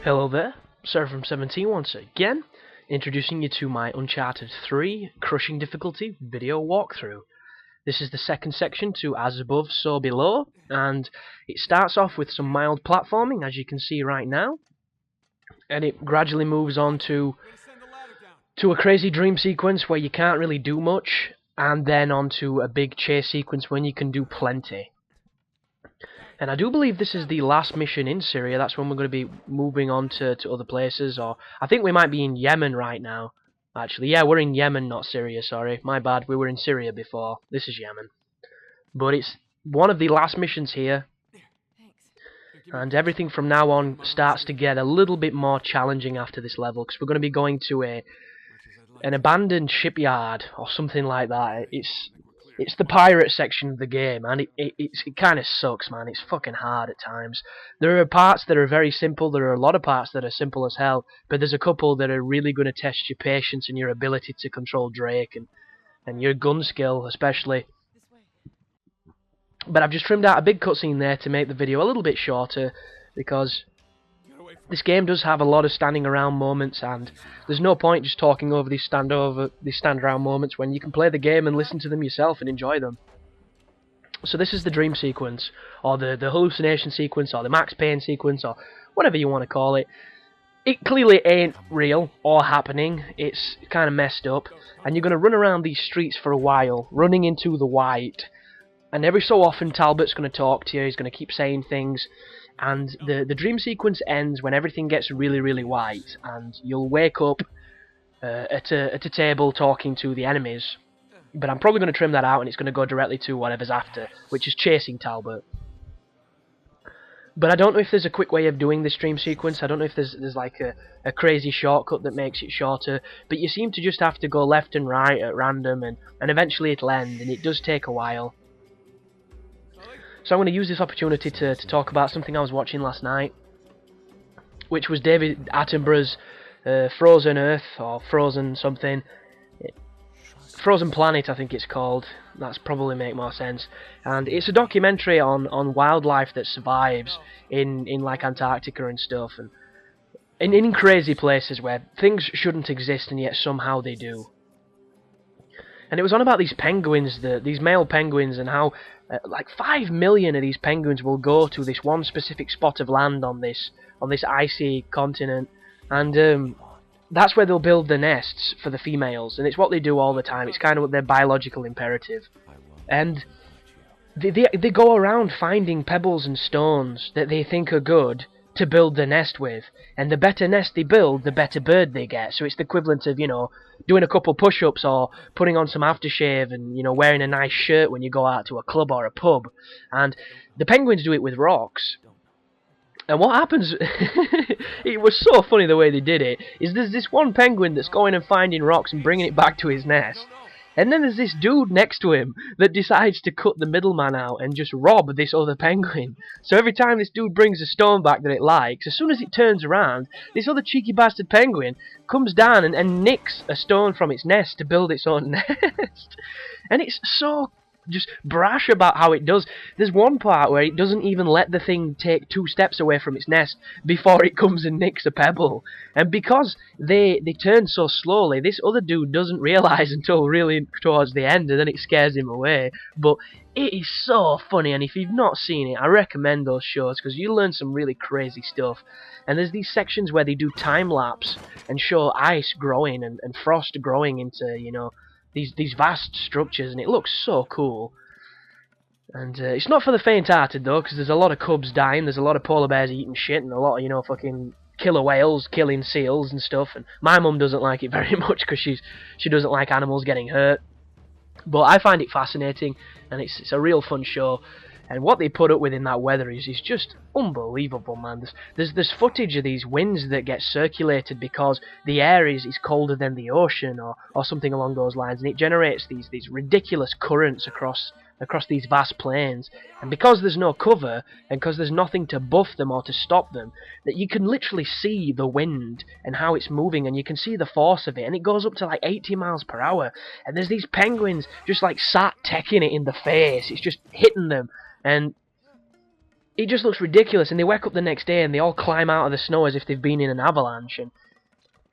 Hello there, Server from 17 once again, introducing you to my Uncharted 3 Crushing Difficulty video walkthrough. This is the second section to As Above, So Below, and it starts off with some mild platforming, as you can see right now, and it gradually moves on to a crazy dream sequence where you can't really do much, and then onto a big chase sequence when you can do plenty. And I do believe this is the last mission in Syria. That's when we're going to be moving on to other places. Or I think we might be in Yemen right now. Actually, yeah, we're in Yemen, not Syria, sorry. My bad, we were in Syria before. This is Yemen. But it's one of the last missions here. And everything from now on starts to get a little bit more challenging after this level. Because we're going to be going to an abandoned shipyard or something like that. It's the pirate section of the game, and it kind of sucks, man. It's fucking hard at times. There are parts that are very simple, there are a lot of parts that are simple as hell, but there's a couple that are really going to test your patience and your ability to control Drake, and your gun skill, especially. But I've just trimmed out a big cutscene there to make the video a little bit shorter, because this game does have a lot of standing around moments, and there's no point just talking over these stand around moments when you can play the game and listen to them yourself and enjoy them. So this is the dream sequence, or the hallucination sequence, or the Max Payne sequence, or whatever you want to call it. It clearly ain't real or happening. It's kind of messed up, and you're going to run around these streets for a while, running into the white, and every so often Talbot's going to talk to you. He's going to keep saying things. And the dream sequence ends when everything gets really, really white, and you'll wake up at a table talking to the enemies. But I'm probably going to trim that out, and it's going to go directly to whatever's after, which is chasing Talbot. But I don't know if there's a quick way of doing this dream sequence. I don't know if there's like a crazy shortcut that makes it shorter. But you seem to just have to go left and right at random, and eventually it'll end, and it does take a while. So I'm going to use this opportunity to talk about something I was watching last night, which was David Attenborough's Frozen Earth, or Frozen something. Frozen Planet, I think it's called. That's probably make more sense. And it's a documentary on wildlife that survives in like Antarctica and stuff, and in crazy places where things shouldn't exist and yet somehow they do. And it was on about these penguins, these male penguins, and how like 5 million of these penguins will go to this one specific spot of land on this icy continent, and that's where they'll build the nests for the females, and it's what they do all the time. It's kind of their biological imperative, and they go around finding pebbles and stones that they think are good to build the nest with, and the better nest they build, the better bird they get. So it's the equivalent of, you know, doing a couple push-ups or putting on some aftershave and, you know, wearing a nice shirt when you go out to a club or a pub. And the penguins do it with rocks. And what happens, it was so funny the way they did it, is there's this one penguin that's going and finding rocks and bringing it back to his nest. And then there's this dude next to him that decides to cut the middleman out and just rob this other penguin. So every time this dude brings a stone back that it likes, as soon as it turns around, this other cheeky bastard penguin comes down and nicks a stone from its nest to build its own nest. And it's so just brash about how it does. There's one part where it doesn't even let the thing take 2 steps away from its nest before it comes and nicks a pebble. And because they turn so slowly, this other dude doesn't realise until really towards the end, and then it scares him away. But it is so funny, and if you've not seen it, I recommend those shows, because you learn some really crazy stuff. And there's these sections where they do time-lapse and show ice growing and frost growing into, you know, these vast structures, and it looks so cool. And it's not for the faint-hearted though, because there's a lot of cubs dying, there's a lot of polar bears eating shit, and a lot of, you know, fucking killer whales killing seals and stuff. And my mum doesn't like it very much because she doesn't like animals getting hurt. But I find it fascinating, and it's a real fun show. And what they put up with in that weather is just unbelievable, man. There's footage of these winds that get circulated because the air is colder than the ocean, or something along those lines, and it generates these ridiculous currents across these vast plains. And because there's no cover, and because there's nothing to buff them or to stop them, that you can literally see the wind and how it's moving, and you can see the force of it, and it goes up to like 80 miles per hour. And there's these penguins just like sat teching it in the face. It's just hitting them. And it just looks ridiculous, and they wake up the next day and they all climb out of the snow as if they've been in an avalanche, and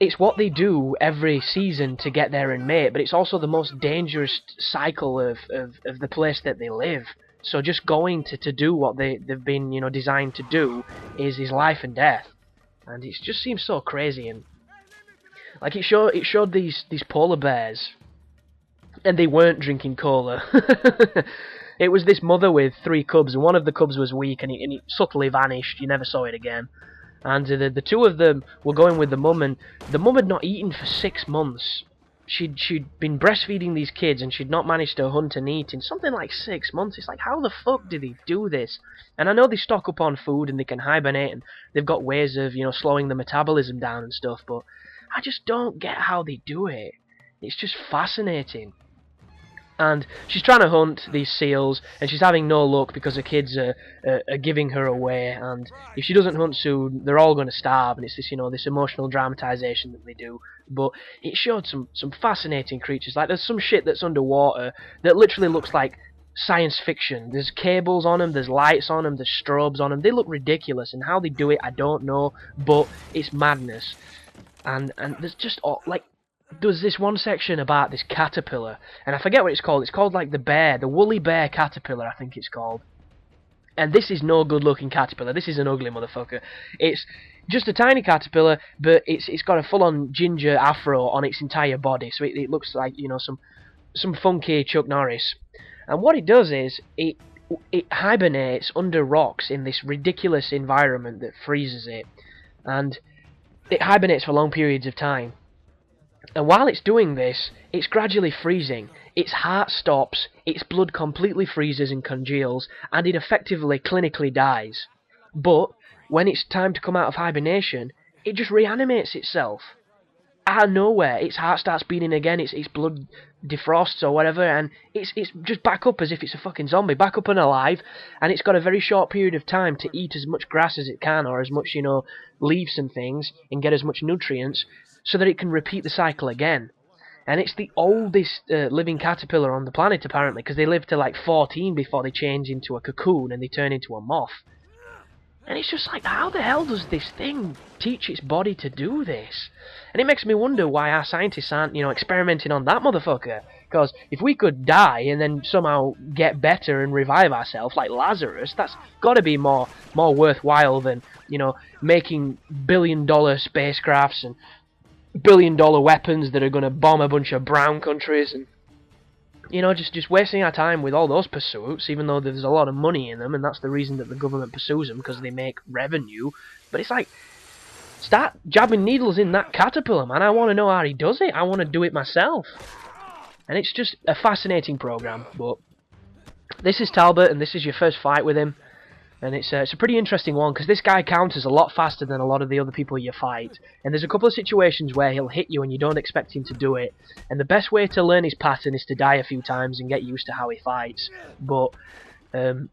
it's what they do every season to get there and mate, but it's also the most dangerous cycle of the place that they live. So just going to do what they've been, designed to do is life and death. And it just seems so crazy. And like it showed these polar bears, and they weren't drinking cola. It was this mother with 3 cubs, and one of the cubs was weak, and it subtly vanished. You never saw it again. And the two of them were going with the mum, and the mum had not eaten for 6 months. She'd been breastfeeding these kids, and she'd not managed to hunt and eat in something like 6 months. It's like, how the fuck do they do this? And I know they stock up on food and they can hibernate, and they've got ways of slowing the metabolism down and stuff, but I just don't get how they do it. It's just fascinating. And she's trying to hunt these seals, and she's having no luck because her kids are giving her away, and if she doesn't hunt soon, they're all going to starve, and it's this, this emotional dramatization that they do. But it showed some fascinating creatures. Like, there's some shit that's underwater that literally looks like science fiction. There's cables on them, there's lights on them, there's strobes on them. They look ridiculous, and how they do it, I don't know, but it's madness. And there's just, like, there's this one section about this caterpillar, and I forget what it's called. It's called like the woolly bear caterpillar, I think it's called. And this is no good looking caterpillar. This is an ugly motherfucker. It's just a tiny caterpillar, but it's got a full on ginger afro on its entire body, so it looks like some funky Chuck Norris. And what it does is it hibernates under rocks in this ridiculous environment that freezes it, and it hibernates for long periods of time. And while it's doing this, it's gradually freezing. Its heart stops, its blood completely freezes and congeals, and it effectively clinically dies. But when it's time to come out of hibernation, it just reanimates itself. Out of nowhere, its heart starts beating again, its blood defrosts or whatever, and it's just back up as if it's a fucking zombie, back up and alive, and it's got a very short period of time to eat as much grass as it can, or as much, leaves and things, and get as much nutrients, so that it can repeat the cycle again. And it's the oldest living caterpillar on the planet, apparently, because they live to like 14 before they change into a cocoon and they turn into a moth. And it's just like, how the hell does this thing teach its body to do this? And it makes me wonder why our scientists aren't, experimenting on that motherfucker. Because if we could die and then somehow get better and revive ourselves like Lazarus, that's got to be more worthwhile than, making billion-dollar spacecrafts and billion-dollar weapons that are going to bomb a bunch of brown countries, and just wasting our time with all those pursuits, even though there's a lot of money in them, and that's the reason that the government pursues them, because they make revenue. But it's like, start jabbing needles in that caterpillar, man. I want to know how he does it. I want to do it myself. And it's just a fascinating program. But this is Talbot, and this is your first fight with him. And it's a pretty interesting one, because this guy counters a lot faster than a lot of the other people you fight. And there's a couple of situations where he'll hit you and you don't expect him to do it. And the best way to learn his pattern is to die a few times and get used to how he fights. But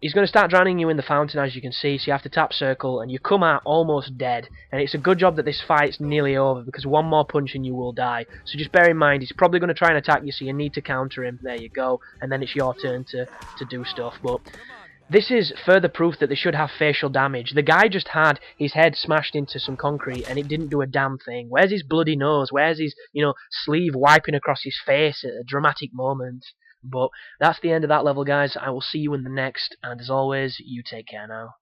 he's going to start drowning you in the fountain, as you can see, so you have to tap circle, and you come out almost dead. And it's a good job that this fight's nearly over, because one more punch and you will die. So just bear in mind, he's probably going to try and attack you, so you need to counter him. There you go. And then it's your turn to do stuff. But this is further proof that they should have facial damage. The guy just had his head smashed into some concrete and it didn't do a damn thing. Where's his bloody nose? Where's his, sleeve wiping across his face at a dramatic moment? But that's the end of that level, guys. I will see you in the next, and as always, you take care now.